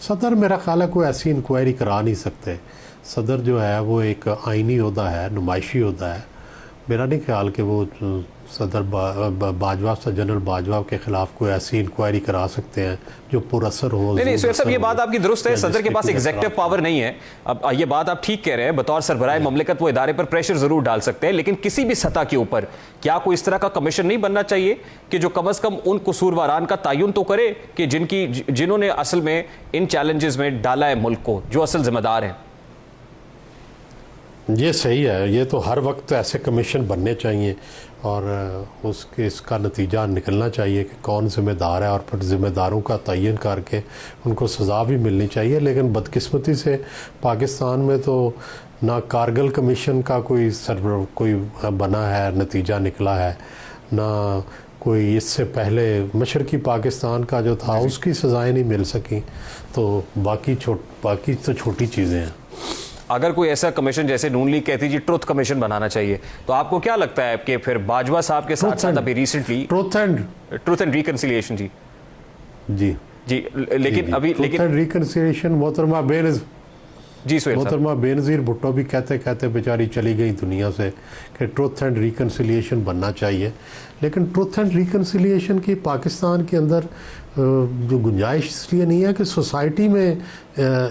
सदर मेरा ख्याल है कोई ऐसी इंक्वायरी करा नहीं सकते। सदर जो है वो एक आइनी ओहदा है, नुमाइशी ओहदा है। मेरा नहीं ख्याल कि वो सदर बाजवा से जनरल बाजवा के खिलाफ कोई ऐसी इंक्वायरी करा सकते हैं जो पुरअसर हो। नहीं सुहेल साहब, ये बात आपकी दुरुस्त है, सदर के पास एग्जीक्यूटिव पावर नहीं है। अब ये बात आप ठीक कह रहे हैं, बतौर सरबराह ममलिकत वो इदारे पर प्रेशर जरूर डाल सकते हैं, लेकिन किसी भी सतह के ऊपर क्या कोई इस तरह का कमीशन नहीं बनना चाहिए कि जो कम अज कम उन कसूरवारान का तयन तो करे कि जिन्होंने असल में इन चैलेंजेस में डाला है मुल्क को, जो असल जिम्मेदार हैं। ये सही है, ये तो हर वक्त ऐसे कमीशन बनने चाहिए और उसके इसका नतीजा निकलना चाहिए कि कौन ज़िम्मेदार है और फिर ज़िम्मेदारों का तयन करके उनको सज़ा भी मिलनी चाहिए। लेकिन बदकिस्मती से पाकिस्तान में तो ना कारगिल कमीशन का कोई बना है, नतीजा निकला है, ना कोई इससे पहले मशरकी पाकिस्तान का जो था उसकी सज़ाएँ नहीं मिल सकी। तो बाकी तो छोटी चीज़ें हैं। अगर कोई ऐसा कमीशन जैसे नून लीग कहती जी ट्रुथ कमीशन बनाना चाहिए, तो आपको क्या लगता है कि फिर बाजवा साहब के साथ साथ अभी रिसेंटली ट्रुथ एंड रिकंसिलिएशन जी लेकिन अभी रिकंसिलिएशन मोहतरमा बेनज़ीर भुट्टो भी कहते कहते बेचारी चली गई दुनिया से कि ट्रुथ एंड रिकंसिलिएशन बनना चाहिए। लेकिन ट्रुथ एंड रिकंसिलिएशन की पाकिस्तान के अंदर जो गुंजाइश इसलिए नहीं है कि सोसाइटी में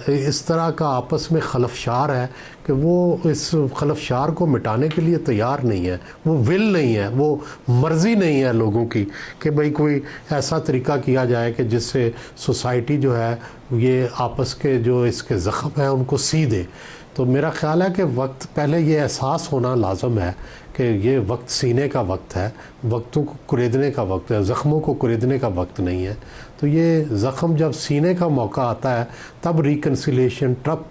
इस तरह का आपस में खलफशार है कि वो इस खलफशार को मिटाने के लिए तैयार नहीं है, वो विल नहीं है, वो मर्ज़ी नहीं है लोगों की कि भाई कोई ऐसा तरीका किया जाए कि जिससे सोसाइटी जो है ये आपस के जो इसके ज़ख्म हैं उनको सी दे। तो मेरा ख्याल है कि वक्त पहले ये एहसास होना लाजम है कि ये वक्त सीने का वक्त है, वक्तों को कुरेदने का वक्त है, ज़ख्मों को कुरेदने का वक्त नहीं है। तो ये ज़ख्म जब सीने का मौका आता है तब रिकंसिलिएशन तब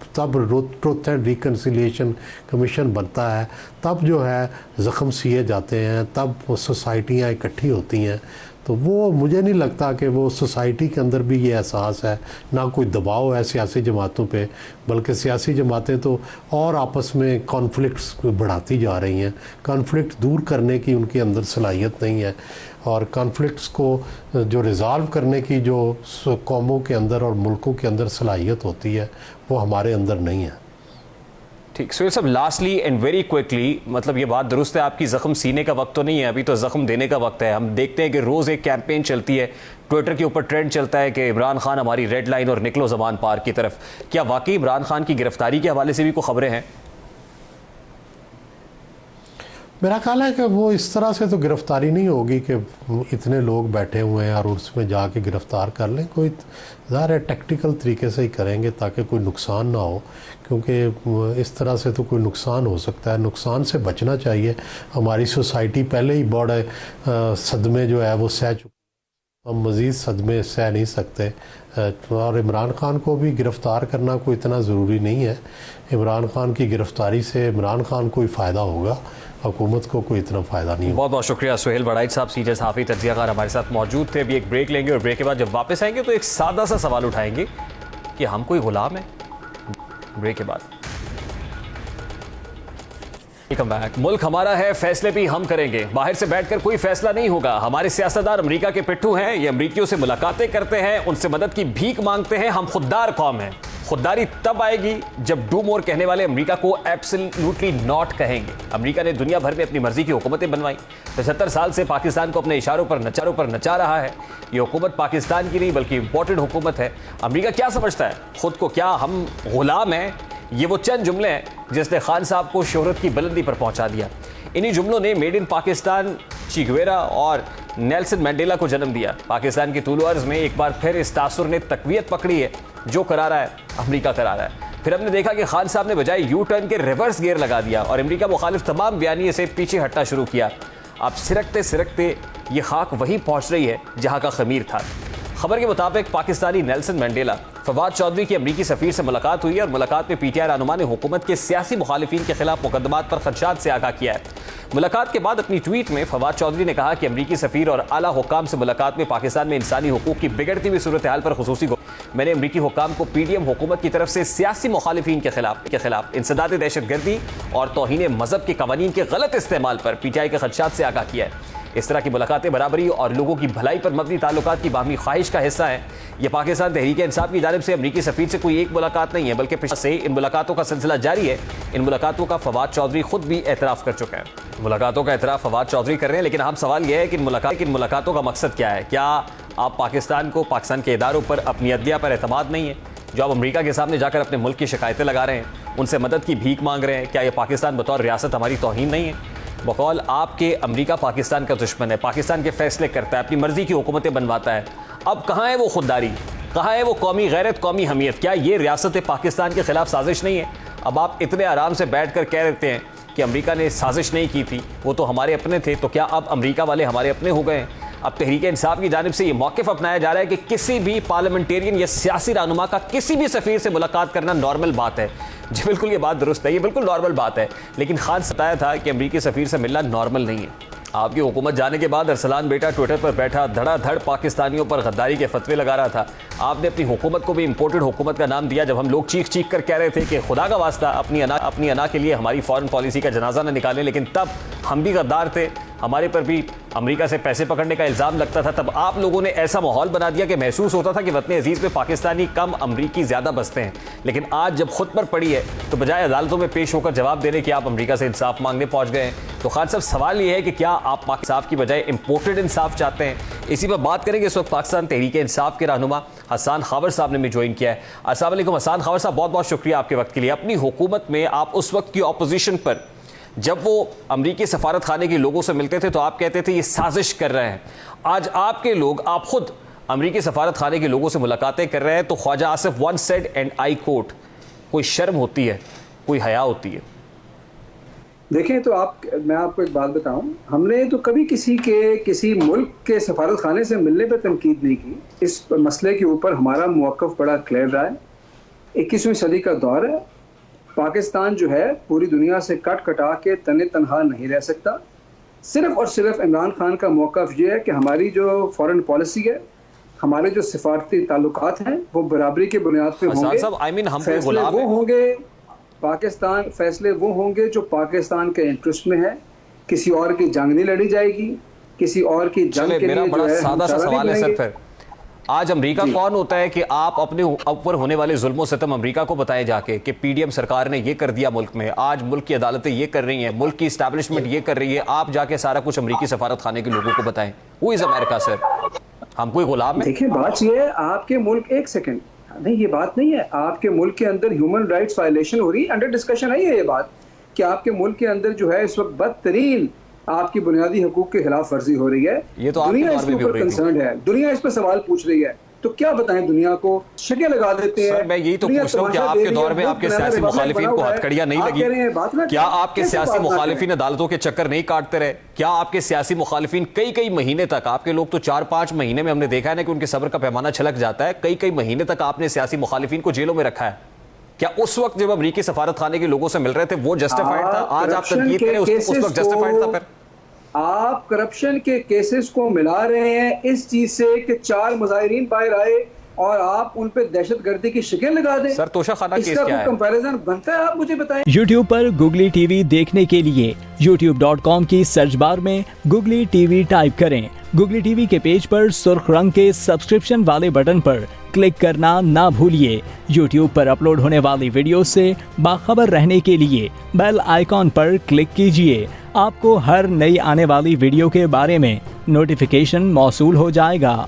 ट्रुथ एंड रिकंसिलिएशन कमीशन बनता है, तब जो है ज़ख्म सिए जाते हैं, तब सोसाइटियाँ इकट्ठी होती हैं। तो वो मुझे नहीं लगता कि वो सोसाइटी के अंदर भी ये एहसास है, ना कोई दबाव है सियासी जमातों पे, बल्कि सियासी जमातें तो और आपस में कॉन्फ्लिक्ट्स बढ़ाती जा रही हैं। कॉन्फ्लिक्ट दूर करने की उनके अंदर सलाहियत नहीं है और कॉन्फ्लिक्ट्स को जो रिज़ॉल्व करने की जो कौमों के अंदर और मुल्कों के अंदर सलाहियत होती है वो हमारे अंदर नहीं है। ठीक, सो ये सब लास्टली एंड वेरी क्विकली, मतलब ये बात दुरुस्त है आपकी, ज़ख्म सीने का वक्त तो नहीं है, अभी तो ज़ख्म देने का वक्त है। हम देखते हैं कि रोज़ एक कैंपेन चलती है, ट्विटर के ऊपर ट्रेंड चलता है कि इमरान खान हमारी रेड लाइन और निकलो ज़बान पार की तरफ। क्या वाकई इमरान खान की गिरफ्तारी के हवाले से भी कोई खबरें हैं? मेरा ख्याल है कि वो इस तरह से तो गिरफ्तारी नहीं होगी कि इतने लोग बैठे हुए हैं और उसमें जाके गिरफ़्तार कर लें। कोई ज़ाहिर है टेक्निकल तरीके से ही करेंगे ताकि कोई नुकसान ना हो, क्योंकि इस तरह से तो कोई नुकसान हो सकता है। नुकसान से बचना चाहिए। हमारी सोसाइटी पहले ही बड़े सदमे जो है वो सह चुकी, हम मज़ीद सदमे सह नहीं सकते। और इमरान खान को भी गिरफ़्तार करना कोई इतना ज़रूरी नहीं है। इमरान खान की गिरफ़्तारी से इमरान खान को ही फ़ायदा होगा, हुकूमत को कोई इतना फ़ायदा नहीं। बहुत बहुत शुक्रिया सुहेल बड़ाइच साहब, सीनियर सहाफ़ी तज्ज़ियाकार हमारे साथ मौजूद थे। अभी एक ब्रेक लेंगे और ब्रेक के बाद जब वापस आएंगे तो एक सादा सा सवाल उठाएंगे कि हम कोई गुलाम है। ब्रेक के बाद वेलकम बैक। मुल्क हमारा है, फैसले भी हम करेंगे, बाहर से बैठकर कोई फैसला नहीं होगा। हमारे सियासतदान अमेरिका के पिट्ठू हैं, ये अमेरिकियों से मुलाकातें करते हैं, उनसे मदद की भीख मांगते हैं। हम खुददार कौम हैं। खुददारी तब आएगी जब डू मोर कहने वाले अमेरिका को एब्सोल्युटली नॉट कहेंगे। अमेरिका ने दुनिया भर में अपनी मर्जी की हुकूमतें बनवाई, 75 साल से पाकिस्तान को अपने इशारों पर नचा रहा है। ये हुकूमत पाकिस्तान की नहीं बल्कि इंपॉर्टेंट हुकूमत है। अमेरिका क्या समझता है खुद को, क्या हम गुलाम हैं? ये वो चंद जुमले हैं जिसने खान साहब को शोहरत की बुलंदी पर पहुंचा दिया। इन्हीं जुमलों ने मेड इन पाकिस्तान चे गुवेरा और नेल्सन मंडेला को जन्म दिया। पाकिस्तान की तूलो अर्ज में एक बार फिर इस तासुर ने तकवीयत पकड़ी है। जो करा रहा है अमेरिका करा रहा है। फिर हमने देखा कि खान साहब ने बजाय यू टर्न के रिवर्स गियर लगा दिया और अमेरिका मुखालिफ तमाम बयानिए से पीछे हटना शुरू किया। अब सिरकते सिरकते ये खाक वहीं पहुंच रही है जहां का खमीर था। खबर के मुताबिक पाकिस्तानी नेल्सन मंडेला फवाद चौधरी की अमरीकी सफीर से मुलाकात हुई और मुलाकात में पीटीआई रहनुमा ने हुकूमत के सियासी मुखालिफिन के खिलाफ मुकदमात पर खदशात से आगाह किया है। मुलाकात के बाद अपनी ट्वीट में फवाद चौधरी ने कहा कि अमरीकी सफीर और आला हुक्काम से मुलाकात में पाकिस्तान में इंसानी हुकूक की बिगड़ती हुई सूरत हाल पर खुसूसी मैंने अमरीकी हुक्काम को पीडीएम हुकूमत की तरफ से सियासी मुखालिफिन के खिलाफ इंसदाद दहशतगर्दी और तौहीन मजहब के कवानीन के गलत इस्तेमाल पर पीटीआई के खदशात से आगाह किया है। इस तरह की मुलाकातें बराबरी और लोगों की भलाई पर मबनी ताल्लुकात की बाहमी ख्वाहिश का हिस्सा है। ये पाकिस्तान तहरीक इंसाफ की जानिब से अमरीकी सफीर से कोई एक मुलाकात नहीं है, बल्कि पिछले से इन मुलाकातों का सिलसिला जारी है। इन मुलाकातों का फवाद चौधरी खुद भी एतराफ़ कर चुके हैं। मुलाकातों का एतराफ़ फवाद चौधरी कर रहे हैं, लेकिन हम सवाल यह है कि इन मुलाकातों का मकसद क्या है? क्या आप पाकिस्तान के इदारों पर अपनी अदलिया पर एतमाद नहीं है? जो आप अमेरिका के सामने जाकर अपने मुल्क की शिकायतें लगा रहे हैं, उनसे मदद की भीख मांग रहे हैं, क्या ये पाकिस्तान बतौर रियासत हमारी तौहीन नहीं है? बकौल आपके अमेरिका पाकिस्तान का दुश्मन है, पाकिस्तान के फैसले करता है, अपनी मर्जी की हुकूमतें बनवाता है। अब कहाँ है वो खुददारी, कहाँ है वो कौमी गैरत, कौमी हमीयत? क्या ये रियासत पाकिस्तान के खिलाफ साजिश नहीं है? अब आप इतने आराम से बैठ कर कह देते हैं कि अमेरिका ने साजिश नहीं की थी, वो तो हमारे अपने थे, तो क्या अब अमेरिका वाले हमारे अपने हो गए हैं? अब तहरीक इंसाफ की जानिब से ये मौक़िफ़ अपनाया जा रहा है कि किसी भी पार्लियामेंटेरियन या सियासी रहनुमा का किसी भी सफ़ीर से मुलाकात करना नॉर्मल बात है। जी बिल्कुल, ये बात दुरुस्त है, ये बिल्कुल नॉर्मल बात है। लेकिन खान बताया था कि अमरीकी सफ़ीर से मिलना नॉर्मल नहीं है। आपकी हुकूमत जाने के बाद अरसलान बेटा ट्विटर पर बैठा धड़ाधड़ पाकिस्तानियों पर गद्दारी के फतवे लगा रहा था। आपने अपनी हुकूमत को भी इम्पोर्टेड हुकूमत का नाम दिया। जब हम लोग चीख चीख कर कह रहे थे कि खुदा का वास्ता अपनी अना के लिए हमारी फॉरेन पॉलिसी का जनाजा न निकालें, लेकिन तब हम भी गद्दार थे, हमारे पर भी अमेरिका से पैसे पकड़ने का इल्ज़ाम लगता था। तब आप लोगों ने ऐसा माहौल बना दिया कि महसूस होता था कि वतन अजीज़ में पाकिस्तानी कम, अमरीकी ज़्यादा बसते हैं। लेकिन आज जब खुद पर पड़ी है तो बजाय अदालतों में पेश होकर जवाब देने कि आप अमेरिका से इंसाफ मांगने पहुंच गए हैं। तो खान साहब, सवाल ये है कि क्या आप इंसाफ की बजाय इम्पोर्टेड इंसाफ चाहते हैं? इसी पर बात करेंगे। इस वक्त पाकिस्तान तहरीक इंसाफ के रहनुमा हसन खावर साहब ने भी ज्वाइन किया है। अस्सलाम वालेकुम हसन खावर साहब, बहुत बहुत शुक्रिया आपके वक्त के लिए। अपनी हुकूमत में आप उस वक्त की अपोजिशन पर जब वो अमरीकी सफारत खाने के लोगों से मिलते थे तो आप कहते थे ये साजिश कर रहे हैं। आज आपके लोग, आप खुद अमरीकी सफारत खाने के लोगों से मुलाकातें कर रहे हैं, तो Khawaja Asif once said and I quote, कोई शर्म होती है, कोई हया होती है? देखें तो मैं आपको एक बात बताऊं, हमने तो कभी किसी मुल्क के सफारत खाने से मिलने पर तनकीद नहीं की। इस मसले के ऊपर हमारा मौक़िफ़ बड़ा क्लियर रहा है। 21वीं सदी का दौर है, पाकिस्तान जो है पूरी दुनिया से कट कटा के तने तनहा नहीं रह सकता। सिर्फ और सिर्फ इमरान खान का मौक़िफ़ ये है कि हमारी जो फॉरेन पॉलिसी है, हमारे जो सिफारती ताल्लुकात हैं, वो बराबरी के बुनियाद पे होंगे। फैसले वो होंगे फैसले वो होंगे जो पाकिस्तान के इंटरेस्ट में है। किसी और की जंग नहीं लड़ी जाएगी, किसी और की जंग के लिए बड़ा सादा सा सवाल है सर। फिर आज अमेरिका कौन होता है कि आप अपने ऊपर होने वाले जुल्म सितम अमेरिका को बताएं जाके कि पीडीएम सरकार ने ये कर दिया मुल्क में, आज मुल्क की अदालतें ये कर रही हैं, मुल्क की इस्टेब्लिशमेंट ये कर रही है, आप जाके सारा कुछ अमेरिकी सफारत खाने के लोगों को बताएं। Who is America sir? हम कोई गुलाम हैं? देखिए, बात ये है, आपके मुल्क, एक सेकंड, नहीं ये बात नहीं है, आपके मुल्क के अंदर ह्यूमन राइट्स वायलेशन हो रही है, अंडर डिस्कशन है ये बात कि आपके मुल्क के अंदर जो है इस वक्त बदतरीन आपकी बुनियादी हकूक के खिलाफ वर्जी हो रही है। ये तो दुनिया इसके ऊपर कंसर्न है, दुनिया इस पर सवाल पूछ रही है, तो क्या बताएं दुनिया को? शके लगा देते हैं। सर, मैं यही तो पूछ रहा हूं कि आपके दौर में आपके सियासी मुखालिफिन को हथकड़ियां नहीं लगी? क्या आपके सियासी मुखालिफिन अदालतों के चक्कर नहीं काटते रहे? क्या आपके सियासी मुखालिफिन कई महीने तक, आपके लोग तो 4-5 महीने में हमने देखा है ना कि उनके सब्र का पैमाना छलक जाता है, कई महीने तक आपने सियासी मुखालिफिन को जेलों में रखा है। क्या उस वक्त जब अमरीकी सफारत खाने के लोगों से मिल रहे थे वो जस्टिफाइड था? आज आप तनकीद करें उस वक्त जस्टिफाइड था? फिर आप करप्शन के केसेस को मिला रहे हैं इस चीज से कि 4 मुजाहिरीन बाहर आए और आप उन पे दहशतगर्दी की शिकन लगा दें। सर, तोशाखाना केस क्या है? कंपैरिजन बनता है? आप मुझे बताएं। YouTube पर गुगली टीवी देखने के लिए youtube.com की सर्च बार में गुगली टीवी टाइप करें। गुगली टीवी के पेज पर सुर्ख रंग के सब्सक्रिप्शन वाले बटन पर क्लिक करना ना भूलिए। YouTube पर अपलोड होने वाली वीडियो से बाखबर रहने के लिए बेल आइकॉन पर क्लिक कीजिए। आपको हर नई आने वाली वीडियो के बारे में नोटिफिकेशन मौसूल हो जाएगा।